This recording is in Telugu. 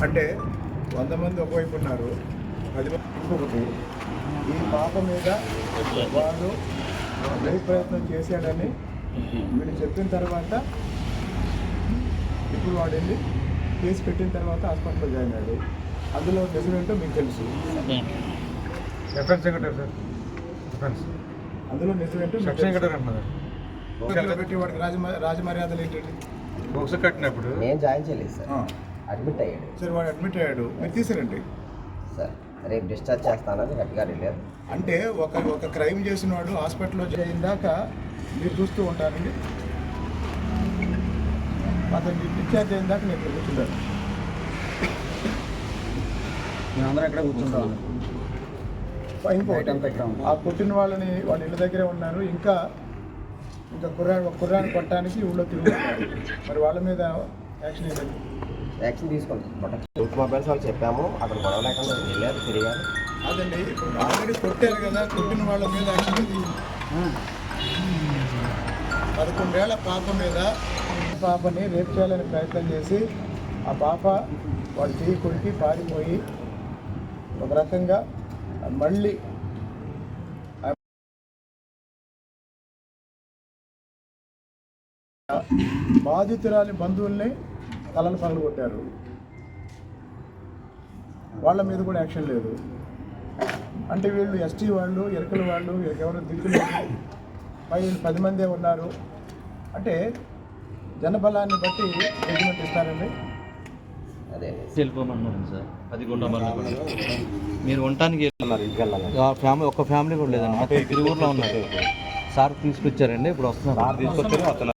అంటే 100 మంది ఒకవైపు ఉన్నారు, 10 మంది ఇంకొకటి. ఈ పాప మీద వాడు రేపు ప్రయత్నం చేశాడని వీడు చెప్పిన తర్వాత ఇప్పుడు వాడు వెళ్ళి కేసు పెట్టిన తర్వాత హాస్పిటల్లో జాయిన్ అయ్యాడు. అందులో నిజమేంటో మీకు తెలుసు. అందులో నిజమేంటో పెట్టి వాడికి రాజమర్యాదలు ఏంటండి? బొక్స కట్టినప్పుడు నేను జాయిన్ చేయలేదు సార్, అడ్మిట్ అయ్యాడు. సరే వాడు అడ్మిట్ అయ్యాడు, మీరు తీసారండి సార్. రేపు డిశ్చార్జ్ చేస్తానని గట్టిగా వెళ్ళారు. అంటే ఒక క్రైమ్ చేసిన వాడు హాస్పిటల్లో చేయిందాక మీరు చూస్తూ ఉంటారండి. అతను డిశ్చార్జ్ అయిన దాకా నేను కూర్చుంటాను. మేమందరం ఎక్కడ కూర్చుంటాం. ఆ కొట్టిన వాళ్ళని వాళ్ళ ఇళ్ళ దగ్గరే ఉన్నారు. ఇంకా కుర్రాన్ని కొట్టడానికి ఊళ్ళో తిరుగుతున్నారు. మరి వాళ్ళ మీద యాక్షన్ తీసుకుంటాం. రూట్ మొబైల్స్ వాళ్ళు చెప్పాము, అక్కడ గొడవ లేకుండా వెళ్ళారు, తిరిగారు. అదండి, ఇప్పుడు ఆల్రెడీ కొట్టారు కదా, కొట్టిన వాళ్ళ మీద యాక్షన్ తీసుకుంటాం. 11 ఏళ్ల పాప మీద పాపని రేప్ చేయాలని ప్రయత్నం చేసి ఆ పాప వాళ్ళు చేయి కొరికి పారిపోయి ఒక రకంగా మళ్ళీ బాధితురాలి బంధువుల్ని తలలు పగలు కొట్టారు. వాళ్ళ మీద కూడా యాక్షన్ లేదు. అంటే వీళ్ళు ఎస్టీ వాళ్ళు, ఎరకల వాళ్ళు, ఎవరు దిక్కులు వీళ్ళు 10 మందే ఉన్నారు. అంటే జనబలాన్ని బట్టి జడ్జిమెంట్ ఇస్తారండి. అదే వెళ్ళిపోమన్నాను సార్, అది కొండమన్నా కూడా మీరు ఉండటానికి ఒక ఫ్యామిలీ కూడా లేదండి, మొత్తం 5 ఊర్లో ఉన్నారు. సార్ తీసుకొచ్చారండి, ఇప్పుడు వస్తున్నారు. తీసుకొచ్చారు.